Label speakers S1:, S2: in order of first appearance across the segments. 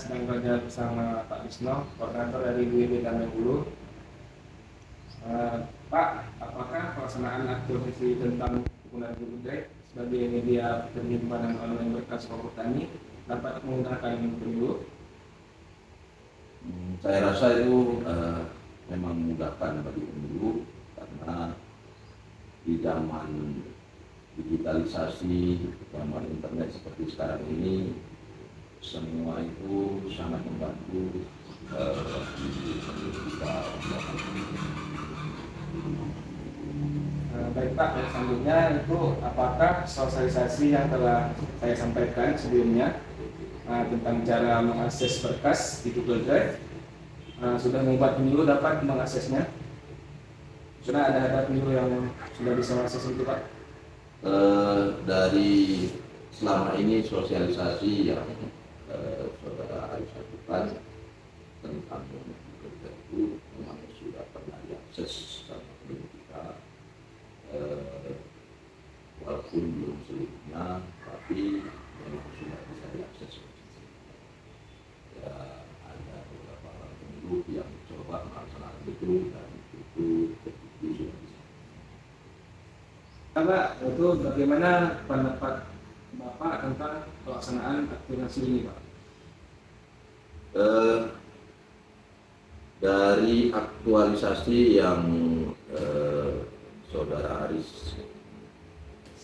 S1: sedang belajar bersama Pak Wisno, koordinator dari WIB Tameng Hulu. Pak, apakah pelaksanaan aktualisasi tentang penggunaan Google Drive sebagai media penyimpanan online berkas pokok tani dapat menggunakan pemilu?
S2: Saya rasa itu memang memudahkan bagi pemilu karena di zaman digitalisasi, zaman internet seperti sekarang ini, semua itu sangat membantu kita.
S1: Baik Pak, dan selanjutnya itu apakah sosialisasi yang telah saya sampaikan sebelumnya tentang cara mengakses berkas di Google Drive sudah membuat pemilu dapat mengaksesnya? Sudah ada pemilu yang sudah bisa mengakses itu Pak?
S2: Dari selama ini sosialisasi yang saudara Aris lakukan tentang Google Drive itu memang sudah pernah diakses sama kita. Walaupun belum seluruhnya, tapi memang sudah bisa diakses. Ya, ada beberapa pemilu yang coba melaksanakan itu dan itu sudah bisa.
S1: Pak, itu bagaimana pendapat Bapak tentang pelaksanaan aktualisasi ini Pak?
S2: Dari aktualisasi yang saudara Aris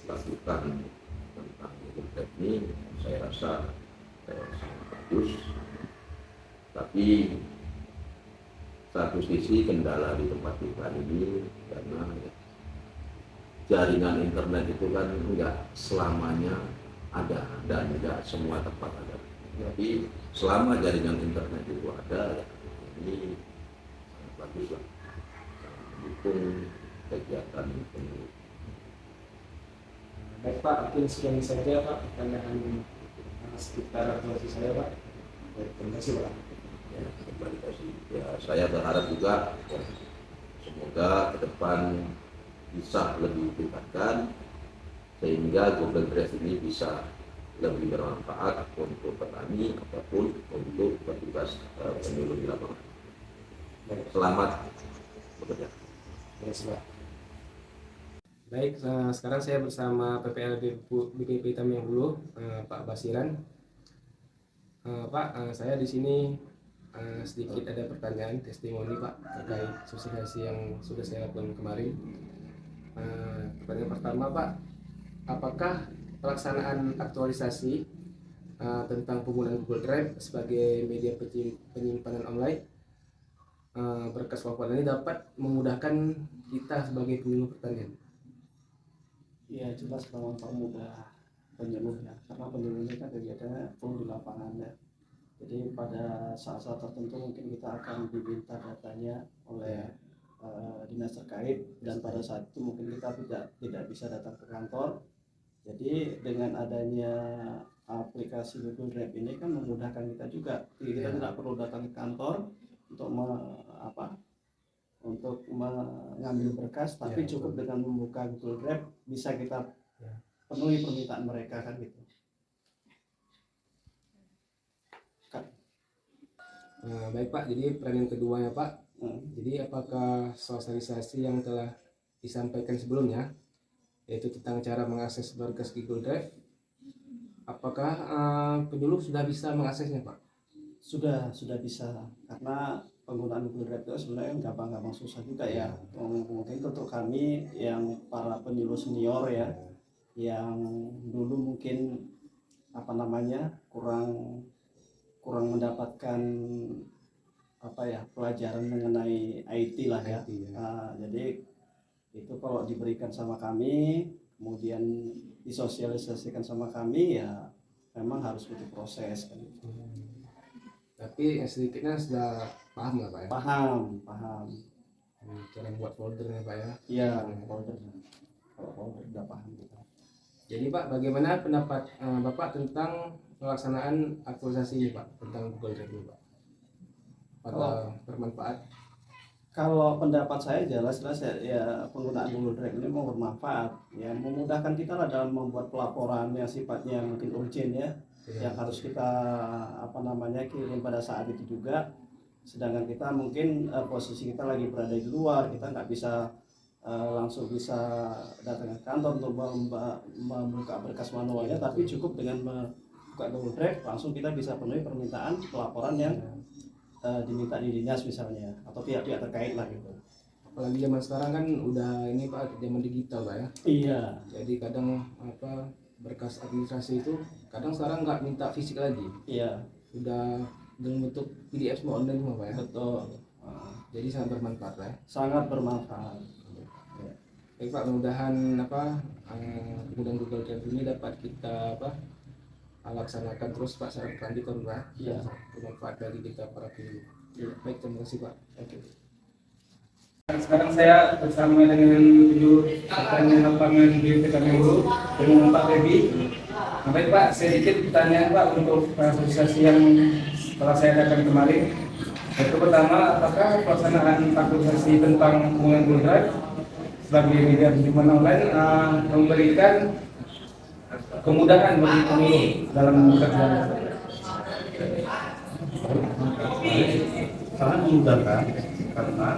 S2: lakukan tentang Google Drive ini, saya rasa sangat bagus. Tapi satu sisi kendala di tempat kita ini karena jaringan internet itu kan enggak selamanya ada dan enggak semua tempat ada. Jadi selama jaringan internet itu ada, ya, ini sangat bagus lah, mendukung kegiatan pemilu.
S1: Baik Pak, mungkin sekian saja Pak pertanyaan sekitar aktualisasi saya Pak. Baik, terima kasih Pak.
S2: Ya, kembali kasih. Ya, saya berharap juga semoga ke depan bisa lebih ditingkatkan sehingga Google Drive ini bisa lebih bermanfaat untuk petani ataupun untuk petugas pemilu di lapangan. Selamat bekerja.
S1: Baik, sekarang saya bersama PPLB BPP Tameng Hulu, Pak Basiran. Pak, saya di sini sedikit ada pertanyaan testimoni Pak terkait sosialisasi yang sudah saya lakukan kemarin. Pertanyaan pertama Pak, apakah pelaksanaan aktualisasi tentang penggunaan Google Drive sebagai media penyimpanan online berkas pokok ini dapat memudahkan kita sebagai pemilu pertanian?
S3: Ya jelas mempermudah penyuluh ya, karena penyuluh ini kan kegiatannya full di lapangan ya. Jadi pada saat-saat tertentu mungkin kita akan diminta datanya oleh dinas terkait dan pada saat itu mungkin kita tidak bisa datang ke kantor. Jadi dengan adanya aplikasi Google Drive ini kan memudahkan kita juga. Jadi kita tidak perlu datang ke kantor untuk untuk mengambil berkas, tapi cukup dengan membuka Google Drive bisa kita penuhi permintaan mereka kan gitu.
S1: Baik Pak, jadi pertanyaan keduanya Pak, jadi apakah sosialisasi yang telah disampaikan sebelumnya, yaitu tentang cara mengakses berkas Google Drive, apakah penyuluh sudah bisa mengaksesnya Pak?
S3: Sudah bisa, karena penggunaan Google Drive itu sebenarnya gampang susah juga ya. Mungkin untuk kami yang para penyuluh senior ya, yang dulu mungkin kurang mendapatkan pelajaran mengenai IT lah ya. Jadi itu kalau diberikan sama kami, kemudian disosialisasikan sama kami, ya memang harus butuh proses kan.
S1: Tapi sedikitnya sudah paham lah Pak ya?
S3: Paham.
S1: Cara buat foldernya Pak ya?
S3: Iya, folder udah paham kita.
S1: Jadi Pak, bagaimana pendapat Bapak tentang pelaksanaan aktualisasi ini Pak, tentang Google Drive ini Pak? Apakah bermanfaat?
S3: Kalau pendapat saya jelas ya penggunaan Google Drive ini mau bermanfaat, ya memudahkan kita lah dalam membuat pelaporan yang sifatnya mungkin urgent ya. yang harus kita kirim pada saat itu juga. Sedangkan kita mungkin posisi kita lagi berada di luar, kita nggak bisa langsung bisa datang ke kantor untuk membuka berkas manualnya, tapi cukup dengan membuka Google Drive langsung kita bisa penuhi permintaan pelaporan yang diminta di dinas misalnya atau pihak-pihak terkait lah gitu.
S1: Apalagi zaman sekarang kan udah ini Pak, zaman digital Pak ya.
S3: Iya.
S1: Jadi kadang berkas administrasi itu kadang sekarang nggak minta fisik lagi.
S3: Iya.
S1: Udah dalam bentuk PDF semua online semua Pak ya.
S3: Betul.
S1: Jadi sangat bermanfaat Pak ya.
S3: Sangat bermanfaat. Ya.
S1: Baik Pak, mudah-mudahan kemudian Google Drive ini dapat kita laksanakan terus Pak secara berkelanjutan Pak.
S3: Iya.
S1: Bermanfaat bagi kita para guru.
S3: Iya.
S1: Baik, terima kasih Pak.
S3: Oke.
S4: Sekarang saya bersama dengan tujuh pertanyaan lapangan di PKM Hulu dengan Pak Febi. Baik Pak, sedikit pertanyaan Pak untuk asosiasi yang telah saya adakan kemarin. Yang pertama, apakah pelaksanaan aktualisasi tentang penggunaan Google Drive sebagai media pinjaman online memberikan kemudahan bagi pemilih dalam bekerja?
S5: Sangat memudahkan karena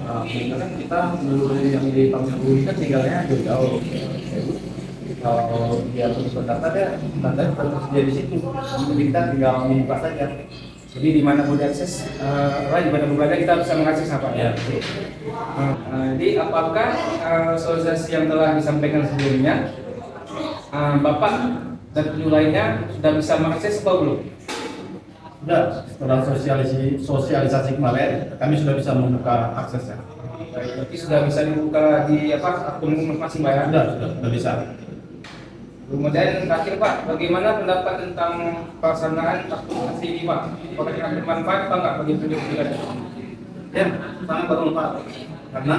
S5: kan kita menurut yang di Pamjauh kan tinggalnya jauh. Kalau dia terus berdata data tersedia di situ, jadi kita tinggal membuka saja.
S4: Jadi di mana boleh akses, di mana berada kita bisa mengakses apa ya? Jadi apakah asosiasi yang telah disampaikan sebelumnya, Bapak dan tujuh lainnya sudah bisa mengakses atau belum?
S5: Sudah, setelah sosialisasi kemarin, kami sudah bisa membuka aksesnya.
S4: Berarti sudah bisa dibuka di akun masing-masing Pak ya?
S5: Sudah bisa.
S4: Kemudian terakhir Pak, bagaimana pendapat tentang pelaksanaan aktualisasi ini Pak? Apakah akan bermanfaat atau enggak bagi pendidikan?
S5: Ya, sangat bermanfaat karena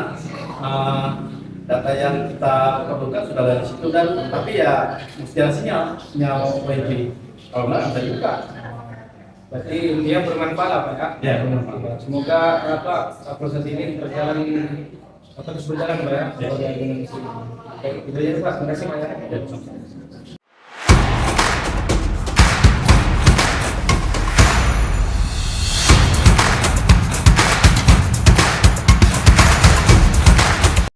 S5: data yang kita perlukan sudah ada di situ dan tapi ya mesti ada sinyal wifi. Kalau nggak bisa dibuka.
S4: Berarti intinya bermanfaat Pak ya?
S5: Ya, bermanfaat.
S4: Semoga proses ini terus berjalan Pak ya.
S5: Ya.
S4: Baik, itu aja Pak. Terima kasih Pak ya.
S5: Ya.